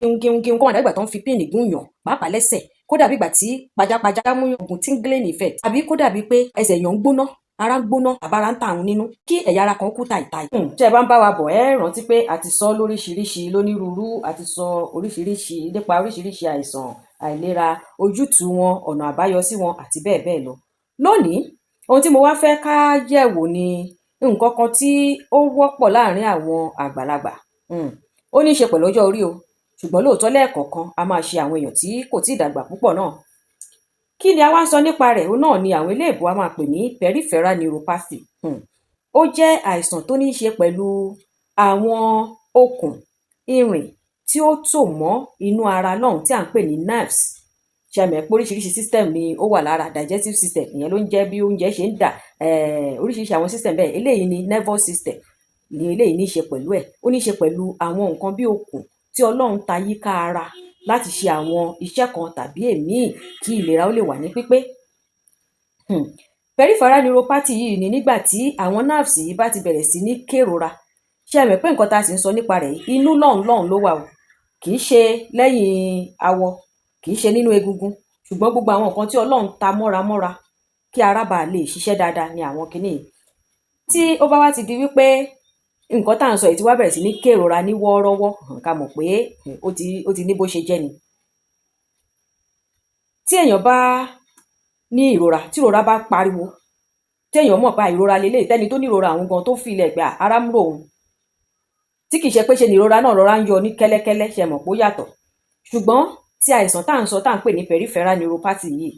kíun kó má dàbí ìgbà tó ń fi píìnì gún yàn pàápàá lẹ́sẹ̀, kó dàbí ìgbà tí pajápajá mú yàn ògùn tingling effect, àbí kó dàbí pé ẹsẹ̀ yàn ń gbóná, ara ń gbóná àbára ń tà àwọn nínú, kí ẹ̀yà ara kan kú tàìtàì. Tí ẹ bá ń bá wa bọ̀ ẹ rántí pé a ti sọ lóríṣiríṣi lónírúurú, a ti sọ oríṣiríṣi nípa oríṣiríṣi àìsàn àìlera, ojútùú wọn, ọ̀nà àbáyọ sí wọn àti bẹ́ẹ̀ bẹ́ẹ̀ lọ. Lónìí ohun tí mo wá fẹ́ ká yẹ̀wò ni nǹkan kan tí ó wọ́pọ̀ láàárín àwọn àgbàlagbà. Ó ní í ṣe pẹ̀lú ọjọ́ orí o, ṣùgbọ́n lóòótọ́ lẹ́ẹ̀kọ̀ọ̀kan a máa ṣe àwọn èèyàn tí kò tíì dàgbà púpọ̀ náà. Kí ni a wá ń sọ nípa rẹ̀? Òun náà ni àwọn eléèbó a máa pè ní peripheral neuropathy. Ó jẹ́ àìsàn tó ní í ṣe pẹ̀lú àwọn okùn irin tí ó tò mọ́ inú ara lọ́hùn tí à ń pè ní nerves. Ṣé ẹ mọ̀ pé oríṣiríṣi system ni ó wà lára, digestive system ìyẹn ló ń jẹ́ bí oúnjẹ ṣe ń dà, oríṣiríṣi àwọn system bẹ́ẹ̀. Eléyìí ni nervous system, ni eléyìí ní í ṣe pẹ̀lú ẹ̀. Ó ní í ṣe pẹ̀lú àwọn nǹkan bí okùn tí Ọlọ́run ta yíká ara láti ṣe àwọn iṣẹ́ kan tàbí èmíì kí ìlera ó lè wà ní pípé. Peripheral neuropathy yìí ni nígbà tí àwọn nerves yìí bá ti bẹ̀rẹ̀ sí ní kérora. Ṣé ẹ mọ̀ pé nǹkan tá a sì ń sọ nípa rẹ̀ inú lọ́hùn ló wà o, kì í ṣe lẹ́yìn awọ, kì í ṣe nínú egungun, ṣùgbọ́n gbogbo àwọn nǹkan tí Ọlọ́run ta mọ́ra kí ara bá lè ṣiṣẹ́ dáadáa ni àwọn kinní yìí. Tí ó bá wá ti di wípé nǹkan tá à ń sọ yìí ti wá bẹ̀rẹ̀ sí ní kérora ní wọ́ọ́rọ́wọ́, ká mọ̀ pé ó ti ní bó ṣe jẹ́ ni. Tí èèyàn bá ní ìrora, tí ìrora bá pariwo, tí èèyàn mọ̀ pé ìrora lélẹ̀, tẹ́ni tó ní ìrora àwọn gan tó fi ilẹ̀ pé ara ń ro òun, tí kì í ṣe pé ṣe ni ìrora náà rọra ń yọ ní kẹ́lẹ́kẹ́lẹ́, ṣe mọ̀ pé ó yàtọ̀. Ṣùgbọ́n tí àìsàn tá à ń sọ tá à ń pè ní peripheral neuropathy yìí,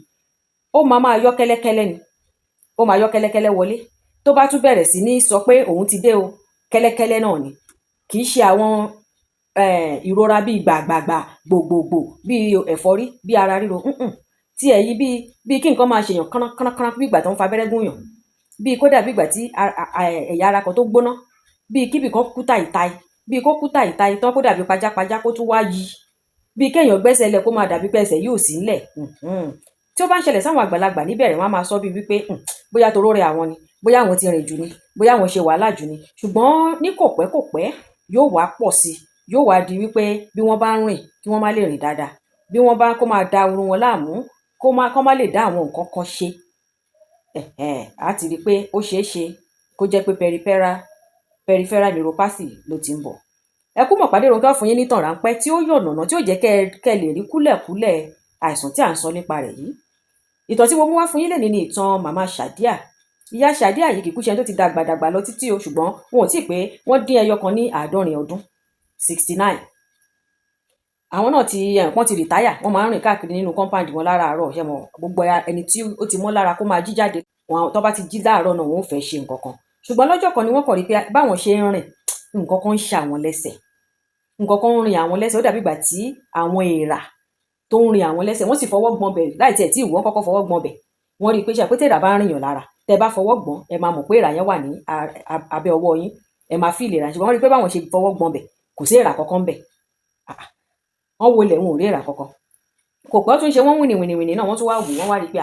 ó máa yọ kẹ́lẹ́kẹ́lẹ́ ni, ó máa yọ kẹ́lẹ́kẹ́lẹ́ wọlé. Tó bá tún bẹ̀rẹ̀ sí ní sọ pé òun ti dé o, kẹ́lẹ́kẹ́lẹ́ náà ni. Kì í ṣe àwọn ìrora bíi gbàgbàgbà gbogbogbò bíi ẹ̀fọ́rí bíi ara ríro. Tí èyí bíi kí nǹkan máa ṣèyàn kánnakánná bí ìgbà tó ń fa abẹ́rẹ́ gún yàn, bíi kódà bí ìgbà tí ẹ̀yà ara kan tó gbóná, bíi kíbi kan kú tàìtàì, bíi kó kú tàìtàì tán kó dàbí pajápajá kó tún wá yí, bíi kéèyàn gbẹ́sẹ̀ lẹ̀ kó máa dàbí pé ẹsẹ̀ yóò sí ńlẹ̀. Tí ó bá ń ṣẹlẹ̀ sáwọn àgbàlagbà níbẹ̀rẹ̀ wọ́n á máa sọ bíi wípé bóyá toró rẹ àwọn ni, bóyá àwọn ti rìn jù ni, bóyá àwọn ṣe wàhálà jù ni. Ṣùgbọ́n ní kò pẹ́ yóò wá pọ̀ sí, yóò wá di wípé bí wọ́n bá ń rìn kí wọ́n má lè rìn dáadáa, bí wọ́n bá kó máa da orun wọn láàmú, kó má lè dá àwọn nǹkan kan ṣe. Á ti rí i pé ó ṣeé ṣe kó jẹ́ pé peripheral neuropathy ló ti ń bọ̀. Ẹ kú mọ̀ pàdé Ronke fún yín nítàn ráńpẹ́ tí ó yànnàná tí ó jẹ́ kẹ́ lè rí kúlẹ̀kúlẹ̀ àìsàn tí à ń sọ nípa rẹ̀ yìí. Ìtàn tí mo mú wá fún yín lè ní ìtàn màmá Ṣàdíà. Ìyá Ṣàdíà yìí kìí kú ṣe tó ti dàgbà lọ títí o, ṣùgbọ́n wọn ò tí ì pé wọ́n dín ẹyọ kan ní 90 ọdún 69. Àwọn náà wọ́n ti rìtáyà, wọ́n máa ń rìn káàkiri nínú compound wọn láràárọ̀. Ṣé mọ̀ gbogbo ẹni tí ó ti mọ́ lára kó máa jí jáde, tó bá ti jí láàárọ̀ náà wọ́n ò fẹ́ ṣe nǹkan kan. Ṣùgbọ́n lọ́jọ́ kan ni wọ́n kọ̀ rí pé báwọn ṣe ń rìn nǹkan kan ń ṣe àwọn lẹ́sẹ̀, nǹkan kan ń rin àwọn lẹ́sẹ̀, ó dàbí ìgbà tí àwọn èèrà tó ń rin àwọn lẹ́sẹ̀. Wọ́n sì fọwọ́ gbọn bẹ̀ láì tiẹ̀ tí ìwọ́n kọ́kọ́ fọwọ́ gbọn bẹ̀. Wọ́n rí i pé ṣe àpótí èèrà bá ń rìn yàn lára, tẹ́ bá fọwọ́ gbọn ẹ máa mọ̀ pé èèrà yẹn wà ní abẹ́ ọwọ́ yín, ẹ máa feel èèrà. Ṣùgbọ́n wọ́n rí i pé báwọn ṣe fọwọ́ gbọn bẹ̀ kò sí èèrà kankan bẹ̀. Wọ́n wọlé wọn ò rí èèrà kankan. Kò pẹ́ tún ṣe wọ́n wìnìwìnì náà wọ́n tún wá wò, wọ́n wá rí i pé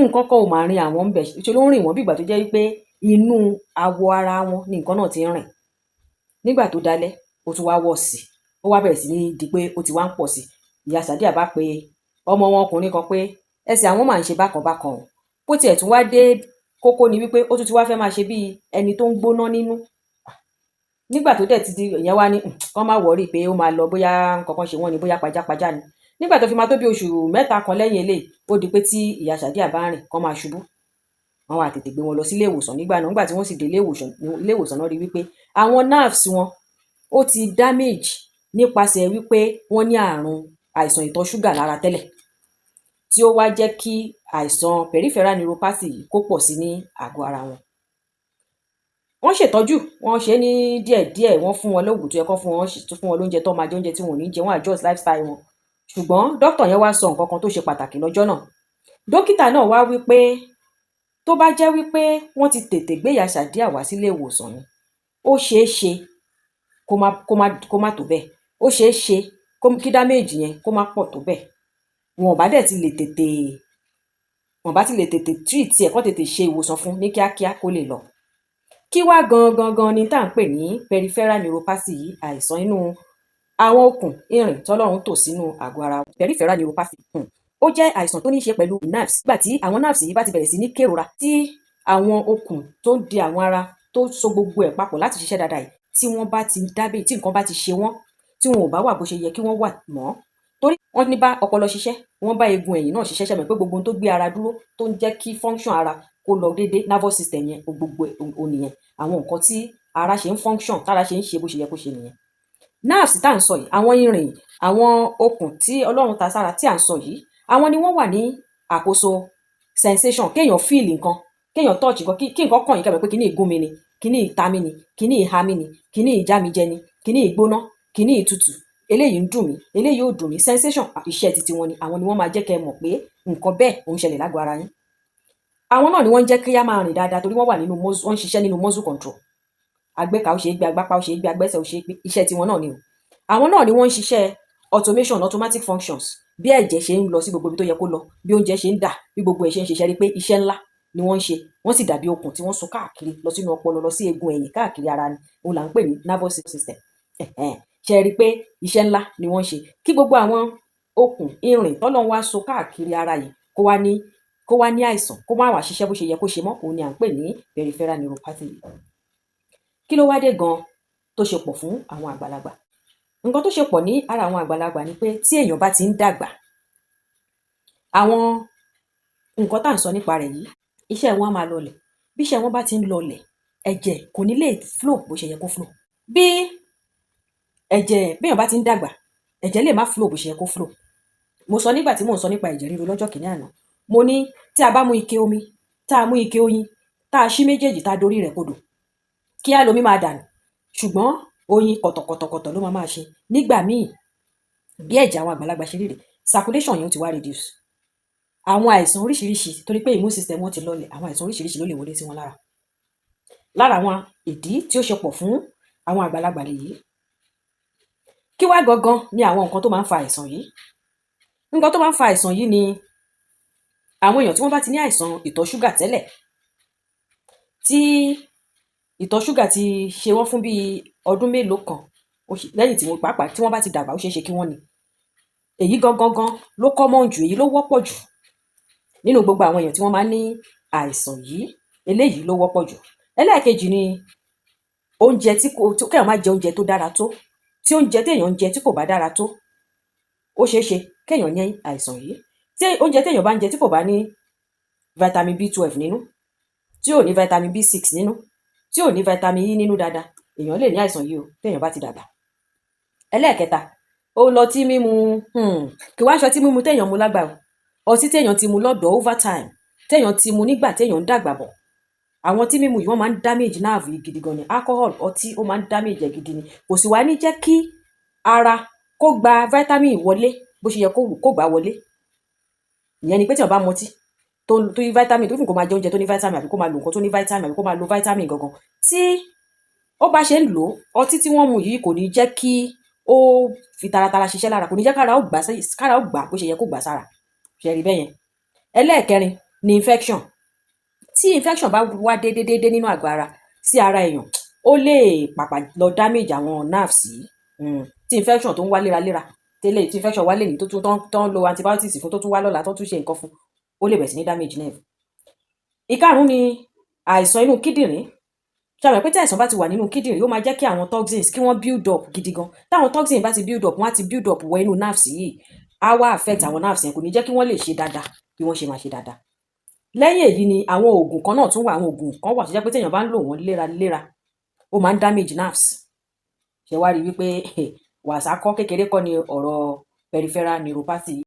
nǹkan kan ò máa rin àwọn ń bẹ̀, ṣe ló ń rìn wọ́n bí ìgbà tó jẹ́ wípé inú awọ ara wọn ni nǹkan náà ti ń rìn. Nígbà tó dalẹ́ ó tún wá wọ̀ sí, ó wá bẹ̀rẹ̀ sí ní di pé ó ti wá ń pọ̀ sí. Ìyá Ṣàdíà bá pe ọmọ wọn ọkùnrin kan pé ẹsẹ̀ àwọn máa ń ṣe bákan o. Bó tiẹ̀ tún wá dé kókó ni wípé ó tún ti wá fẹ́ máa ṣe bí ẹni tó ń gbóná nínú. Nígbà tó dẹ̀ ti di ìyẹn wá ní kán má wọ̀rí pé ó máa lọ, bóyá nǹkan kan ṣe wọ́n ni, bóyá pajápajá ni. Nígbà tó fi máa tó bí oṣù 3 kan lẹ́yìn eléyìí, ó di pé tí ìyá Ṣàdíà bá rìn kán máa ṣubú. Wọ́n wá tètè gbé wọn lọ sí ilé ìwòsàn nígbà tí wọ́n sì dé ilé ìwòsàn náà rí wípé àwọn nerves wọn ó ti damage nípasẹ̀ wípé wọ́n ní àìsàn ìtọ̀ ṣúgà lára tẹ́lẹ̀, tí ó wá jẹ́ kí àìsàn peripheral neuropathy kó pọ̀ sí ní àgọ́ ara wọn. Wọ́n ṣètọ́jú, wọ́n ṣe ní díẹ̀díẹ̀, wọ́n fún wọn lóògùn tó yẹ kó fún wọn lóúnjẹ tó máa jẹ, oúnjẹ tí wọn ò ní jẹ, wọ́n adjust lifestyle wọn. Ṣùgbọ́n dókítà yẹn wá sọ nǹkan kan tó ṣe pàtàkì lọ́jọ́ náà. Dókítà náà wá wípé tó bá jẹ́ wípé wọ́n ti tètè gbé ìyá Ṣàdíà wá sílé ìwòsàn ni, ó ṣeé ṣe kó má tó bẹ́ẹ̀, ó ṣeé ṣe kí damage yẹn kó má pọ̀ tó bẹ́ẹ̀. Wọn bá ti lè tètè treat ẹ̀, kó tètè ṣe ìwòsàn fún ní kíákíá kó lè lọ. Kí wá gangan ni tá à ń pè ní peripheral neuropathy yìí, àìsàn inú àwọn okùn irin tọ́lọ́run tò sínú àgọ́ ara peripheral neuropathy ó jẹ́ àìsàn tó ní í ṣe pẹ̀lú nerves. Nígbà tí àwọn nerves yìí bá ti bẹ̀rẹ̀ sí ní kérora, tí àwọn okùn tó ń di àwọn ara tó so gbogbo ẹ̀ papọ̀ láti ṣiṣẹ́ dáadáa yìí, tí wọ́n bá ti dábẹ́, tí nǹkan bá ti ṣe wọ́n, tí wọn ò bá wà bó ṣe yẹ kí wọ́n wà mọ́, torí wọ́n ní bá ọpọlọ ṣiṣẹ́, wọ́n bá eegun ẹ̀yìn náà ṣiṣẹ́, ṣẹ̀mọ̀ pé gbogbo ohun tó gbé ara dúró, tó ń jẹ́ kí function ara kó lọ déédé, nervous system yẹn gbogbo ò nìyẹn. Àwọn nǹkan tí ara ṣe ń function, tára ṣe ń ṣe bó ṣe yẹ kó ṣe nìyẹn. Nerves tá à ń sọ yìí, àwọn irin, àwọn okùn tí Ọlọ́run ta sára tí à ń sọ yìí, àwọn ni wọ́n wà ní àkóso sensation, kéèyàn feel nǹkan, kéèyàn touch nǹkan, kí nǹkan kàn yín kẹ́mọ̀ pé kíní ìgún mi ni, kíní ìta mi ni, kíní ìhà mi ni, kíní ìjà mi jẹ ni, kíní ìgbóná, kíní ìtutù, eléyìí ń dùn mí, eléyìí ò dùn mí. Sensation iṣẹ́ titi wọn ni, àwọn ni wọ́n máa jẹ́ kẹ́ mọ̀ pé nǹkan bẹ́ẹ̀ òun ṣẹlẹ̀ lágọ̀ọ́ ara yín. Àwọn náà ni wọ́n ń jẹ́ kí á máa rìn dáadáa, torí wọ́n wà nínú wọ́n ń ṣiṣẹ́ nínú muscle control. Agbéka ó ṣe é gbé, agbápá ó ṣe é gbé, agbẹ́sẹ̀ ó ṣe é gbé, iṣẹ́ tiwọn náà ni o. Àwọn náà ni wọ́n ń ṣiṣẹ́ automation, automatic functions, bí ẹ̀jẹ̀ ṣe ń lọ sí gbogbo ibi tó yẹ kó lọ, bí oúnjẹ ṣe ń dà, bí gbogbo ẹ̀ ṣe ń ṣiṣẹ́, rí pé iṣẹ́ ńlá ni wọ́n ń ṣe. Wọ́n sì dàbí okùn tí wọ́n so káàkiri lọ sínú ọpọlọ, lọ sí eegun ẹ̀yìn, káàkiri ara ni. Òun là ń pè ní nervous system. Ṣe rí pé iṣẹ́ ńlá ni wọ́n ń ṣe. Kí gbogbo àwọn okùn irin tọ́lọ́run wá so káàkiri ara yìí kó wá ní àìsàn, kó má wá ṣiṣẹ́ bó ṣe yẹ kó ṣe mọ́, òun ni à ń pè ní peripheral neuropathy. Kí ló wá dé gan tó ṣe pọ̀ fún àwọn àgbàlagbà? Nǹkan tó ṣe pọ̀ ní ara àwọn àgbàlagbà ni pé tí èèyàn bá ti ń dàgbà, àwọn nǹkan tá à ń sọ nípa rẹ̀ yìí, iṣẹ́ wọn á máa lọlẹ̀. Bí iṣẹ́ wọn bá ti ń lọlẹ̀, ẹ̀jẹ̀ kò ní lè flow bó ṣe yẹ kó flow. Bí èèyàn bá ti ń dàgbà, ẹ̀jẹ̀ lè má flow bó ṣe yẹ kó flow. Mo sọ nígbà tí mò ń sọ nípa ẹ̀jẹ̀ ríru lọ́jọ́ kìíní àná, mo ní tí a bá mú ike omi, tá a mú ike oyin, tá a ṣí méjèèjì, tá a dorí rẹ̀ kodò, kí á lomi máa dànù. Ṣùgbọ́n oyin kọ̀tọ̀kọ̀tọ̀kọ̀tọ̀ ló máa ṣe. Nígbà míì, bí ẹ̀jẹ̀ àwọn àgbàlagbà ṣe ríre, circulation yẹn ti wá reduce. Àwọn àìsàn oríṣiríṣi, torí pé immune system wọn ti lọlẹ̀, àwọn àìsàn oríṣiríṣi ló lè wọlé sí wọn lára. Lára àwọn ìdí tí ó ṣe pọ̀ fún àwọn àgbàlagbà lèyí. Kí wá gangan ni àwọn nǹkan tó máa ń fa àìsàn yìí? Nǹkan tó máa ń fa àìsàn yìí ni àwọn èèyàn tí wọ́n bá ti ní àìsàn ìtọ̀ ṣúgà tẹ́lẹ̀, tí ìtọ̀ ṣúgà ti ṣe wọ́n fún bí ọdún mélòó kan, lẹ́yìn tí wọ́n bá ti dàgbà, ó ṣeé ṣe kí wọ́n ní. Èyí gangan ló common jù, èyí ló wọ́pọ̀ jù nínú gbogbo àwọn èèyàn tí wọ́n máa ń ní àìsàn yìí. Eléyìí ló wọ́pọ̀ jù. Ẹlẹ́ẹ̀kejì ni oúnjẹ kéèyàn má jẹ oúnjẹ tó dára tó. Tí oúnjẹ téèyàn ń jẹ tí kò bá dára tó, ó ṣeé ṣe kéèyàn ní àìsàn yìí. Tí oúnjẹ téèyàn bá ń jẹ tí kò bá ní vitamin B12 nínú, tí ò ní vitamin B6 nínú, tí ò ní vitamin E nínú dáadáa, èèyàn lè ní àìsàn yìí o, téèyàn bá ti dàgbà. Ẹlẹ́ẹ̀kẹta, ọtí mímu, kí wá ń ṣọtí mímu téèyàn mu lágbà o. Ọtí téèyàn ti mu lọ́dọ̀ over time, téèyàn ti mu nígbà téèyàn ń dàgbà bọ̀. Àwọn tí mímu yìí wọ́n máa ń damage nerve yìí gidi gan ni. Alcohol, ọtí, ó máa ń damage ẹ̀ gidi ni. Kò sì wá ní jẹ́ kí ara kó gba vitamin wọlé bó ṣe yẹ kó gbà wọlé. Ìyẹn ni pé tí èèyàn bá mu ọtí tó vitamin, tó fi kó máa jẹ oúnjẹ tó ní vitamin, àbí kó máa lo nǹkan tó ní vitamin, àbí kó máa lo vitamin gangan, tí ó bá ṣe ń lò ọtí tí wọ́n mu yìí, kò ní jẹ́ kí ó fi taratara ṣiṣẹ́ lára, kò ní jẹ́ kára ó gbà bó ṣe yẹ kó gbà sára. Ṣe rí bẹ́yẹn. Ẹlẹ́ẹ̀kẹrin ni infection. Tí infection bá wá déédéé nínú àgọ́ ara, sí ara èèyàn, ó lè pàpà lọ damage àwọn nerves yìí. Tí infection tó ń wá léraléra, tẹ́lẹ̀ tí infection wá lè ní tó ń lo antibiotics fún, tó tún wá lọ́la, tó tún ṣe nǹkan fún, ó lè bẹ̀rẹ̀ sí ní damage nerve. Ìkarùn-ún ni àìsàn inú kíndìnrín. Ṣé àmọ́ pé tí àìsàn bá ti wà nínú kíndìnrín, ó máa jẹ́ kí àwọn toxins kí wọ́n build up gidi gan. Táwọn toxins bá ti build up, wọ́n á ti build up wọ inú nerves yìí, á wá affect àwọn nerves yẹn, kò ní jẹ́ kí wọ́n lè ṣe dáadáa bí wọ́n ṣe máa ṣe dáadáa. Lẹ́yìn èyí ni àwọn oògùn kan náà tún wà. Àwọn oògùn kan wà tó jẹ́ pé téèyàn bá ń lò wọ́n léraléra, ó máa ń damage nerves. Ṣé wá rí wípé wàsá kọ́ kékeré kọ́ ni ọ̀rọ̀ peripheral neuropathy.